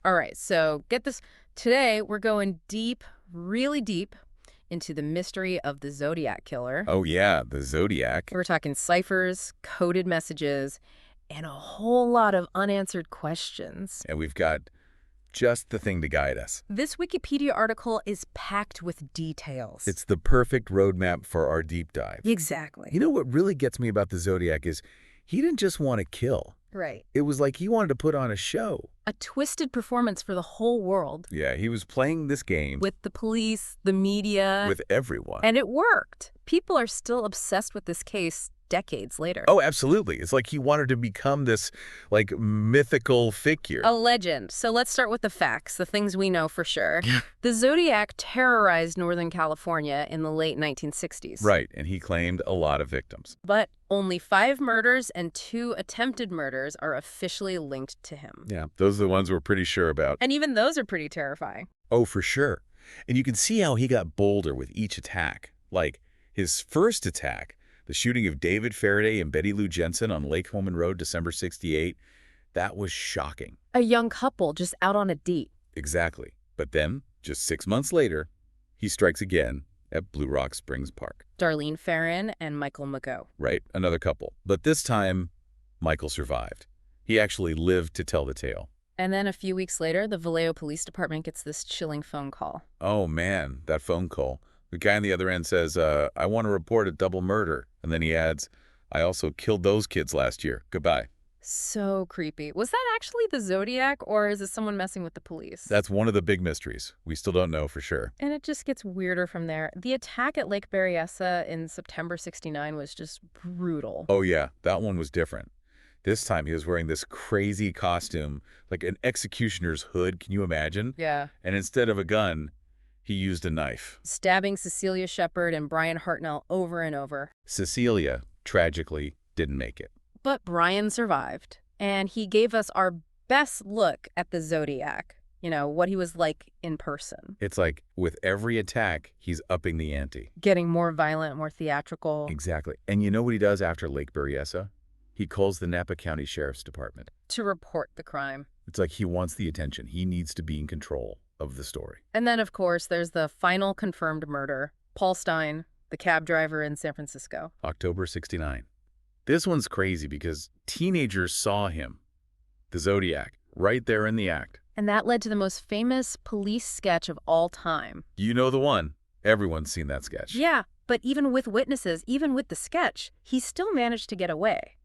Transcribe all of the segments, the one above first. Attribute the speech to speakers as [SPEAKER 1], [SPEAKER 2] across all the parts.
[SPEAKER 1] All right, so get this. Today, we're going deep, really deep, into the mystery of the Zodiac Killer.
[SPEAKER 2] Oh, yeah, the Zodiac.
[SPEAKER 1] We're talking ciphers, coded messages, and a whole lot of unanswered questions.
[SPEAKER 2] And we've got just the thing to guide us.
[SPEAKER 1] This Wikipedia article is packed with details.
[SPEAKER 2] It's the perfect roadmap for our deep dive.
[SPEAKER 1] Exactly.
[SPEAKER 2] You know what really gets me about the Zodiac is he didn't just want to kill.
[SPEAKER 1] Right.
[SPEAKER 2] It was like he wanted to put on a show.
[SPEAKER 1] A twisted performance for the whole world.
[SPEAKER 2] Yeah, he was playing this game
[SPEAKER 1] With the police, the media.
[SPEAKER 2] with everyone.
[SPEAKER 1] And it worked. People are still obsessed with this case decades later.
[SPEAKER 2] Oh, absolutely. It's like he wanted to become this, like, mythical figure.
[SPEAKER 1] A legend. So let's start with the facts, the things we know for sure. The Zodiac terrorized Northern California in the late 1960s.
[SPEAKER 2] Right, and he claimed a lot of victims.
[SPEAKER 1] But only 5 murders and 2 attempted murders are officially linked to him.
[SPEAKER 2] Yeah, those are the ones we're pretty sure about.
[SPEAKER 1] And even those are pretty terrifying.
[SPEAKER 2] Oh, for sure. And you can see how he got bolder with each attack. Like, his first attack, the shooting of David Faraday and Betty Lou Jensen on Lake Holman Road, December 68, that was shocking.
[SPEAKER 1] A young couple just out on a date.
[SPEAKER 2] Exactly. But then, just 6 months later, he strikes again at Blue Rock Springs Park.
[SPEAKER 1] Darlene Ferrin and Michael Mageau.
[SPEAKER 2] Right, another couple. But this time, Michael survived. He actually lived to tell the tale.
[SPEAKER 1] And then a few weeks later, the Vallejo Police Department gets this chilling phone call.
[SPEAKER 2] Oh, man, that phone call. The guy on the other end says, I want to report a double murder. And then he adds, I also killed those kids last year. Goodbye.
[SPEAKER 1] So creepy. Was that actually the Zodiac, or is it someone messing with the police?
[SPEAKER 2] That's one of the big mysteries. We still don't know for sure.
[SPEAKER 1] And it just gets weirder from there. The attack at Lake Berryessa in September 69 was just brutal.
[SPEAKER 2] Oh, yeah, that one was different. This time he was wearing this crazy costume, like an executioner's hood. Can you imagine?
[SPEAKER 1] Yeah.
[SPEAKER 2] And instead of a gun, he used a knife.
[SPEAKER 1] Stabbing Cecilia Shepard and Brian Hartnell over and over.
[SPEAKER 2] Cecilia, tragically, didn't make it.
[SPEAKER 1] But Brian survived, and he gave us our best look at the Zodiac. You know, what he was like in person.
[SPEAKER 2] It's like with every attack, he's upping the ante.
[SPEAKER 1] Getting more violent, more theatrical.
[SPEAKER 2] Exactly. And you know what he does after Lake Berryessa? He calls the Napa County Sheriff's Department.
[SPEAKER 1] To report the crime.
[SPEAKER 2] It's like he wants the attention. He needs to be in control of the story.
[SPEAKER 1] And then, of course, there's the final confirmed murder. Paul Stein, the cab driver in San Francisco.
[SPEAKER 2] October 69. This one's crazy because teenagers saw him, the Zodiac, right there in the act.
[SPEAKER 1] And that led to the most famous police sketch of all time.
[SPEAKER 2] You know the one. Everyone's seen that sketch.
[SPEAKER 1] Yeah, but even with witnesses, even with the sketch, he still managed to get away.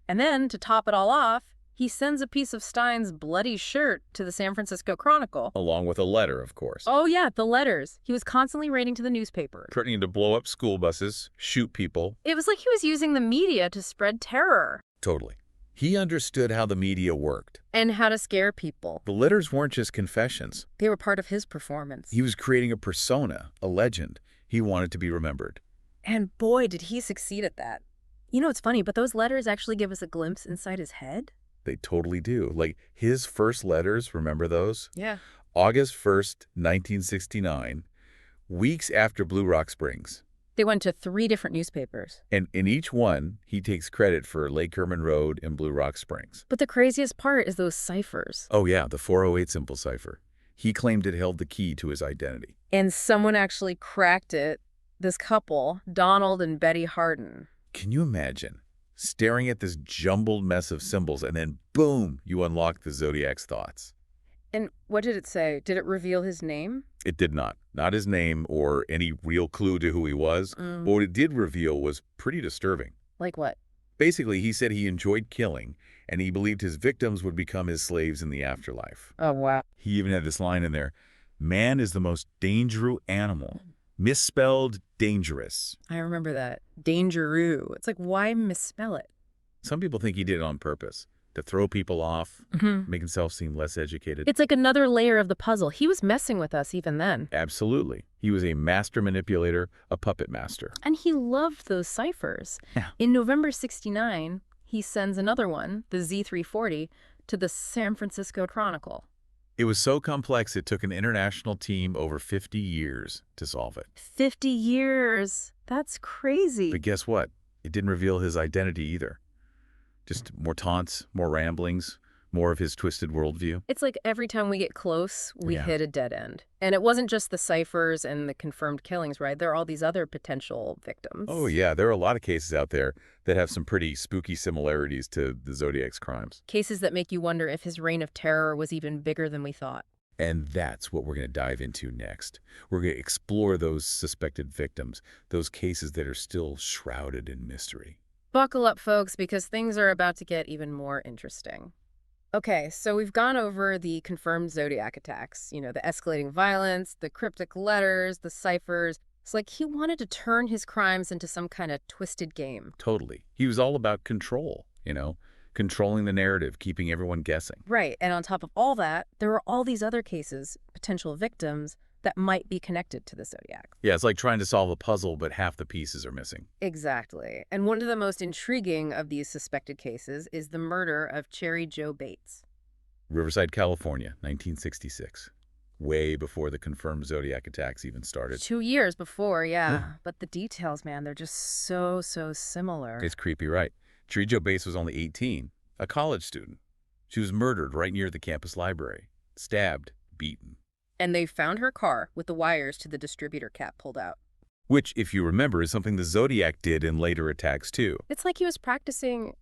[SPEAKER 1] And then, to top it all off, he sends a piece of Stein's bloody shirt to the San Francisco Chronicle.
[SPEAKER 2] Along with a letter, of course.
[SPEAKER 1] Oh yeah, the letters. He was constantly writing to the newspapers.
[SPEAKER 2] Threatening to blow up school buses, shoot people.
[SPEAKER 1] It was like he was using the media to spread terror.
[SPEAKER 2] Totally. He understood how the media worked.
[SPEAKER 1] And how to scare people.
[SPEAKER 2] The letters weren't just confessions.
[SPEAKER 1] They were part of his performance.
[SPEAKER 2] He was creating a persona, a legend. He wanted to be remembered.
[SPEAKER 1] And boy, did he succeed at that. You know, it's funny, but those letters actually give us a glimpse inside his head.
[SPEAKER 2] They totally do. Like his first letters, remember those?
[SPEAKER 1] Yeah.
[SPEAKER 2] August 1st, 1969, weeks after Blue Rock Springs.
[SPEAKER 1] They went to 3 different newspapers.
[SPEAKER 2] And in each one, he takes credit for Lake Herman Road and Blue Rock Springs.
[SPEAKER 1] But the craziest part is those ciphers.
[SPEAKER 2] Oh yeah, the 408 symbol cipher. He claimed it held the key to his identity.
[SPEAKER 1] And someone actually cracked it. This couple, Donald and Betty Harden.
[SPEAKER 2] Can you imagine staring at this jumbled mess of symbols and then boom, you unlock the Zodiac's thoughts?
[SPEAKER 1] And what did it say? Did it reveal his name?
[SPEAKER 2] It did not. Not his name or any real clue to who he was. But what it did reveal was pretty disturbing.
[SPEAKER 1] Like what?
[SPEAKER 2] Basically, he said he enjoyed killing, and he believed his victims would become his slaves in the afterlife.
[SPEAKER 1] Oh, wow.
[SPEAKER 2] He even had this line in there, man is the most dangerous animal. Misspelled dangerous.
[SPEAKER 1] I remember that. Dangeroo. It's like, why misspell it?
[SPEAKER 2] Some people think he did it on purpose, to throw people off, make himself seem less educated.
[SPEAKER 1] It's like another layer of the puzzle. He was messing with us even then.
[SPEAKER 2] Absolutely. He was a master manipulator, a puppet master.
[SPEAKER 1] And he loved those ciphers.
[SPEAKER 2] Yeah.
[SPEAKER 1] In November 69, he sends another one, the Z340, to the San Francisco Chronicle.
[SPEAKER 2] It was so complex it took an international team over 50 years to solve it.
[SPEAKER 1] 50 years. That's crazy.
[SPEAKER 2] But guess what? It didn't reveal his identity either. Just more taunts, more ramblings, More of his twisted worldview?
[SPEAKER 1] It's like every time we get close, we
[SPEAKER 2] Yeah.
[SPEAKER 1] hit a dead end. And it wasn't just the ciphers and the confirmed killings, right? There are all these other potential
[SPEAKER 2] Oh,
[SPEAKER 1] victims.
[SPEAKER 2] yeah. There are a lot of cases out there that have some pretty spooky similarities to the Zodiac's crimes.
[SPEAKER 1] Cases that make you wonder if his reign of terror was even bigger than we thought.
[SPEAKER 2] And that's what we're going to dive into next. We're going to explore those suspected victims, those cases that are still shrouded in mystery.
[SPEAKER 1] Buckle up, folks, because things are about to get even more interesting. Okay, so we've gone over the confirmed Zodiac attacks, the escalating violence, the cryptic letters, the ciphers. It's like he wanted to turn his crimes into some kind of twisted game.
[SPEAKER 2] Totally. He was all about control, controlling the narrative, keeping everyone guessing.
[SPEAKER 1] Right, and on top of all that, there are all these other cases, potential victims, that might be connected to the Zodiac.
[SPEAKER 2] Yeah, it's like trying to solve a puzzle, but half the pieces are missing.
[SPEAKER 1] Exactly. And one of the most intriguing of these suspected cases is the murder of Cherry Jo Bates.
[SPEAKER 2] Riverside, California, 1966. Way before the confirmed Zodiac attacks even started.
[SPEAKER 1] 2 years before, yeah.
[SPEAKER 2] Yeah.
[SPEAKER 1] But the details, man, they're just so similar.
[SPEAKER 2] It's creepy, right? Chirijo Bates was only 18, a college student. She was murdered right near the campus library. Stabbed, beaten.
[SPEAKER 1] And they found her car with the wires to the distributor cap pulled out.
[SPEAKER 2] Which, if you remember, is something the Zodiac did in later attacks, too.
[SPEAKER 1] It's like he was practicing,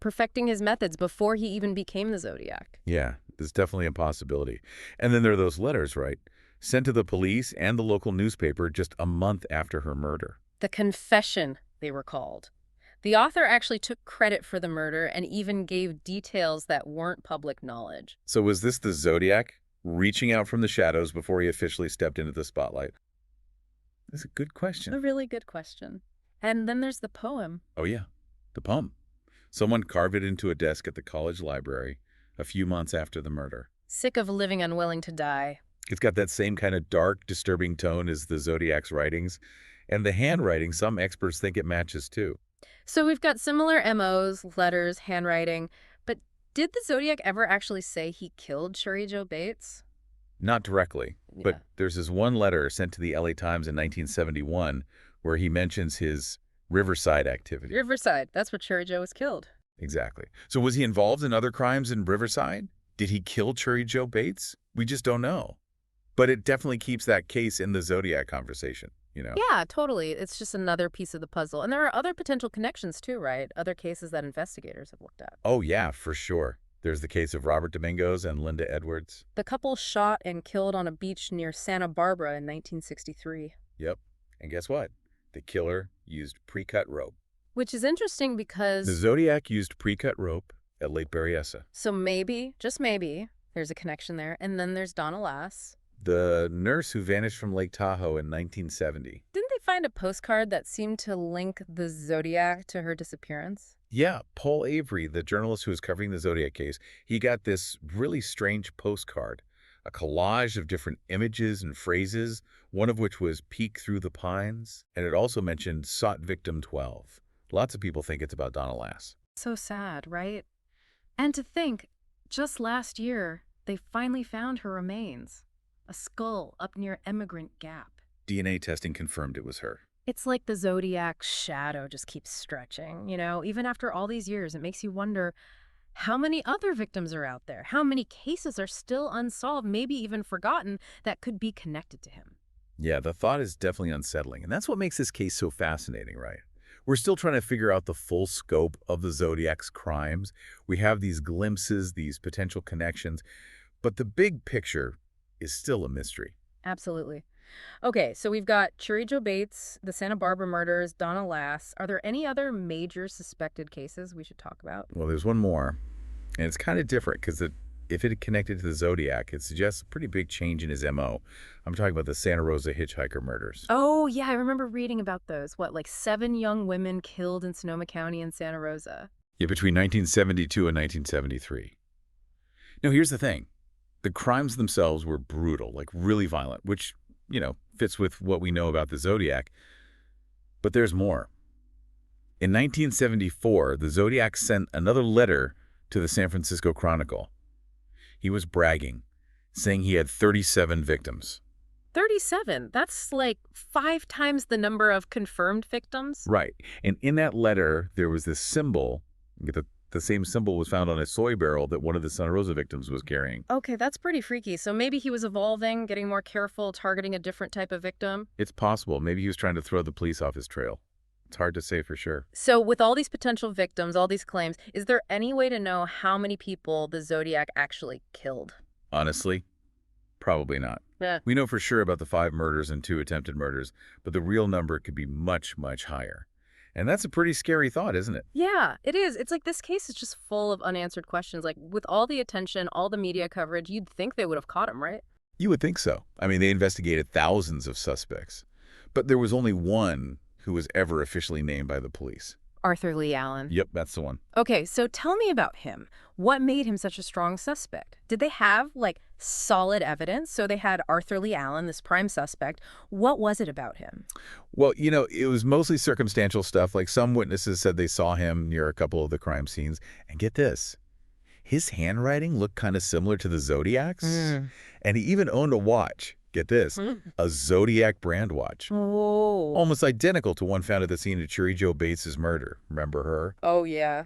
[SPEAKER 1] perfecting his methods before he even became the Zodiac.
[SPEAKER 2] Yeah, there's definitely a possibility. And then there are those letters, right? Sent to the police and the local newspaper just a month after her murder.
[SPEAKER 1] The confession, they were called. The author actually took credit for the murder and even gave details that weren't public knowledge.
[SPEAKER 2] So was this the Zodiac reaching out from the shadows before he officially stepped into the spotlight? That's a good question.
[SPEAKER 1] A really good question. And then there's the poem.
[SPEAKER 2] Oh, yeah, the poem. Someone carved it into a desk at the college library a few months after the murder.
[SPEAKER 1] Sick of living unwilling to die.
[SPEAKER 2] It's got that same kind of dark, disturbing tone as the Zodiac's writings. And the handwriting, some experts think it matches too.
[SPEAKER 1] So we've got similar MOs, letters, handwriting. But did the Zodiac ever actually say he killed Cherry Jo Bates?
[SPEAKER 2] Not directly, but there's this one letter sent to the LA Times in 1971 where he mentions his Riverside activity.
[SPEAKER 1] Riverside. That's where Cherry Jo was killed.
[SPEAKER 2] Exactly. So was he involved in other crimes in Riverside? Did he kill Cherry Jo Bates? We just don't know. But it definitely keeps that case in the Zodiac conversation,
[SPEAKER 1] Yeah, totally. It's just another piece of the puzzle. And there are other potential connections too, right? Other cases that investigators have looked at.
[SPEAKER 2] Oh, yeah, for sure. There's the case of Robert Domingos and Linda Edwards.
[SPEAKER 1] The couple shot and killed on a beach near Santa Barbara in 1963.
[SPEAKER 2] Yep. And guess what? The killer used pre-cut rope.
[SPEAKER 1] Which is interesting because...
[SPEAKER 2] The Zodiac used pre-cut rope at Lake Berryessa.
[SPEAKER 1] So maybe, just maybe, there's a connection there. And then there's Donna Lass.
[SPEAKER 2] The nurse who vanished from Lake Tahoe in 1970.
[SPEAKER 1] Didn't they find a postcard that seemed to link the Zodiac to her disappearance?
[SPEAKER 2] Yeah, Paul Avery, the journalist who was covering the Zodiac case, he got this really strange postcard, a collage of different images and phrases, one of which was peek through the pines, and it also mentioned sought victim 12. Lots of people think it's about Donna Lass.
[SPEAKER 1] So sad, right? And to think, just last year, they finally found her remains. A skull up near Emigrant Gap.
[SPEAKER 2] DNA testing confirmed it was her.
[SPEAKER 1] It's like the Zodiac's shadow just keeps stretching, Even after all these years, it makes you wonder how many other victims are out there? How many cases are still unsolved, maybe even forgotten, that could be connected to him?
[SPEAKER 2] Yeah, the thought is definitely unsettling, and that's what makes this case so fascinating, right? We're still trying to figure out the full scope of the Zodiac's crimes. We have these glimpses, these potential connections, but the big picture is still a mystery.
[SPEAKER 1] Absolutely. Okay, so we've got Cherry Jo Bates, the Santa Barbara murders, Donna Lass. Are there any other major suspected cases we should talk about?
[SPEAKER 2] Well, there's one more, and it's kind of different because if it connected to the Zodiac, it suggests a pretty big change in his MO. I'm talking about the Santa Rosa hitchhiker murders.
[SPEAKER 1] Oh, yeah, I remember reading about those. Like 7 young women killed in Sonoma County and Santa Rosa?
[SPEAKER 2] Yeah, between 1972 and 1973. Now, here's the thing. The crimes themselves were brutal, like really violent, which, fits with what we know about the Zodiac. But there's more. In 1974, the Zodiac sent another letter to the San Francisco Chronicle. He was bragging, saying he had 37 victims.
[SPEAKER 1] 37? That's like 5 times the number of confirmed victims?
[SPEAKER 2] Right. And in that letter, there was this symbol, get The same symbol was found on a soy barrel that one of the Santa Rosa victims was carrying.
[SPEAKER 1] Okay, that's pretty freaky. So maybe he was evolving, getting more careful, targeting a different type of victim.
[SPEAKER 2] It's possible. Maybe he was trying to throw the police off his trail. It's hard to say for sure.
[SPEAKER 1] So with all these potential victims, all these claims, is there any way to know how many people the Zodiac actually killed?
[SPEAKER 2] Honestly, probably not.
[SPEAKER 1] Yeah.
[SPEAKER 2] We know for sure about the 5 murders and 2 attempted murders, but the real number could be much, much higher. And that's a pretty scary thought, isn't it?
[SPEAKER 1] Yeah, it is. It's like this case is just full of unanswered questions. Like with all the attention, all the media coverage, you'd think they would have caught him, right?
[SPEAKER 2] You would think so. I mean, they investigated thousands of suspects, but there was only one who was ever officially named by the police.
[SPEAKER 1] Arthur Lee Allen.
[SPEAKER 2] Yep, that's the one.
[SPEAKER 1] Okay, so tell me about him. What made him such a strong suspect? Did they have, like, solid evidence? So they had Arthur Lee Allen, this prime suspect. What was it about him?
[SPEAKER 2] Well, it was mostly circumstantial stuff. Like some witnesses said they saw him near a couple of the crime scenes. And get this, his handwriting looked kind of similar to the Zodiac's. And he even owned a watch. Get this, a Zodiac brand watch.
[SPEAKER 1] Oh.
[SPEAKER 2] Almost identical to one found at the scene of Cherry Jo Bates's murder. Remember her?
[SPEAKER 1] Oh, yeah.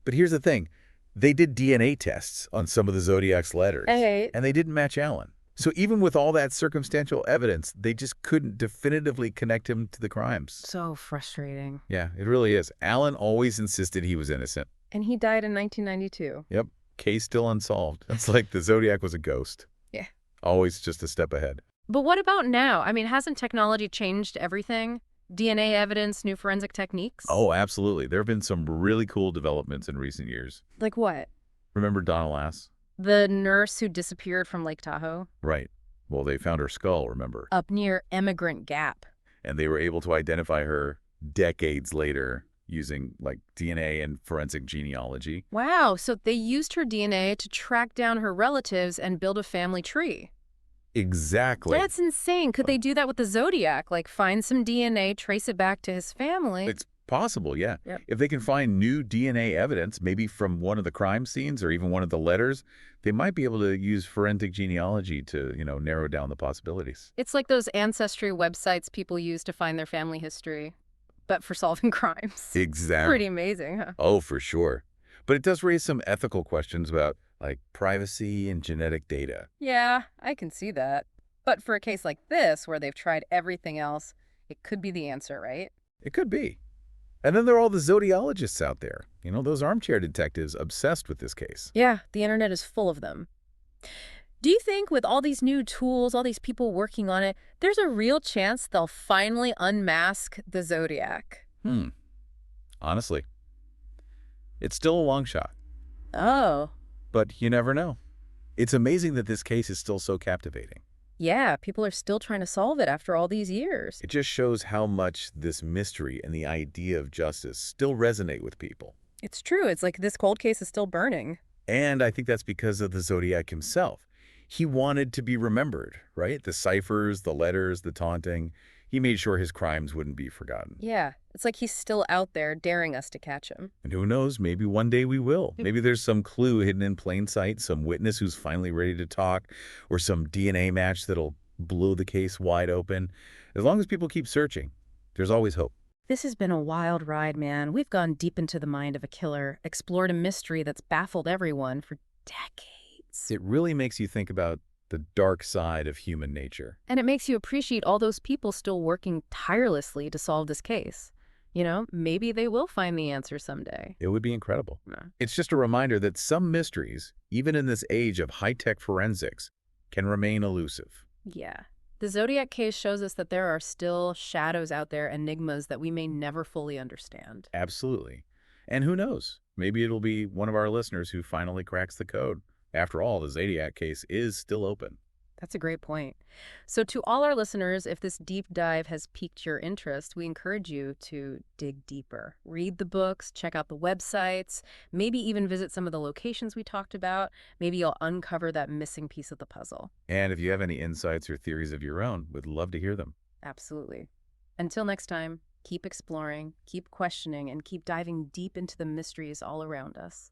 [SPEAKER 2] But here's the thing. They did DNA tests on some of the Zodiac's letters,
[SPEAKER 1] Hey.
[SPEAKER 2] and they didn't match Allen. So even with all that circumstantial evidence, they just couldn't definitively connect him to the crimes.
[SPEAKER 1] So frustrating.
[SPEAKER 2] Yeah, it really is. Allen always insisted he was innocent.
[SPEAKER 1] And he died in 1992.
[SPEAKER 2] Yep, case still unsolved. It's like the Zodiac was a ghost.
[SPEAKER 1] Yeah.
[SPEAKER 2] Always just a step ahead.
[SPEAKER 1] But what about now? I mean, hasn't technology changed everything? DNA evidence, new forensic techniques?
[SPEAKER 2] Oh, absolutely. There have been some really cool developments in recent years.
[SPEAKER 1] Like what?
[SPEAKER 2] Remember Donna Lass?
[SPEAKER 1] The nurse who disappeared from Lake Tahoe?
[SPEAKER 2] Right. Well, they found her skull, remember?
[SPEAKER 1] Up near Emigrant Gap.
[SPEAKER 2] And they were able to identify her decades later using, like, DNA and forensic genealogy.
[SPEAKER 1] Wow, so they used her DNA to track down her relatives and build a family tree.
[SPEAKER 2] Exactly.
[SPEAKER 1] That's insane. Could they do that with the Zodiac? Like find some DNA, trace it back to his family?
[SPEAKER 2] It's possible, yeah.
[SPEAKER 1] Yep.
[SPEAKER 2] If they can find new DNA evidence, maybe from one of the crime scenes or even one of the letters, they might be able to use forensic genealogy to, narrow down the possibilities.
[SPEAKER 1] It's like those ancestry websites people use to find their family history, but for solving crimes.
[SPEAKER 2] Exactly.
[SPEAKER 1] Pretty amazing, huh?
[SPEAKER 2] Oh, for sure. But it does raise some ethical questions about, like, privacy and genetic data.
[SPEAKER 1] Yeah, I can see that. But for a case like this, where they've tried everything else, it could be the answer, right?
[SPEAKER 2] It could be. And then there are all the zodiologists out there. Those armchair detectives obsessed with this case.
[SPEAKER 1] Yeah, the internet is full of them. Do you think with all these new tools, all these people working on it, there's a real chance they'll finally unmask the Zodiac?
[SPEAKER 2] Honestly, it's still a long shot.
[SPEAKER 1] Oh.
[SPEAKER 2] But you never know. It's amazing that this case is still so captivating.
[SPEAKER 1] Yeah, people are still trying to solve it after all these years.
[SPEAKER 2] It just shows how much this mystery and the idea of justice still resonate with people.
[SPEAKER 1] It's true. It's like this cold case is still burning.
[SPEAKER 2] And I think that's because of the Zodiac himself. He wanted to be remembered, right? The ciphers, the letters, the taunting. He made sure his crimes wouldn't be forgotten.
[SPEAKER 1] Yeah, it's like he's still out there daring us to catch him.
[SPEAKER 2] And who knows, maybe one day we will. Maybe there's some clue hidden in plain sight, some witness who's finally ready to talk, or some DNA match that'll blow the case wide open. As long as people keep searching, there's always hope.
[SPEAKER 1] This has been a wild ride, man. We've gone deep into the mind of a killer, explored a mystery that's baffled everyone for decades.
[SPEAKER 2] It really makes you think about the dark side of human nature.
[SPEAKER 1] And it makes you appreciate all those people still working tirelessly to solve this case. Maybe they will find the answer someday.
[SPEAKER 2] It would be incredible.
[SPEAKER 1] Yeah.
[SPEAKER 2] It's just a reminder that some mysteries, even in this age of high-tech forensics, can remain elusive.
[SPEAKER 1] Yeah. The Zodiac case shows us that there are still shadows out there, enigmas that we may never fully understand.
[SPEAKER 2] Absolutely. And who knows? Maybe it'll be one of our listeners who finally cracks the code. After all, the Zodiac case is still open.
[SPEAKER 1] That's a great point. So to all our listeners, if this deep dive has piqued your interest, we encourage you to dig deeper. Read the books, check out the websites, maybe even visit some of the locations we talked about. Maybe you'll uncover that missing piece of the puzzle.
[SPEAKER 2] And if you have any insights or theories of your own, we'd love to hear them.
[SPEAKER 1] Absolutely. Until next time, keep exploring, keep questioning, and keep diving deep into the mysteries all around us.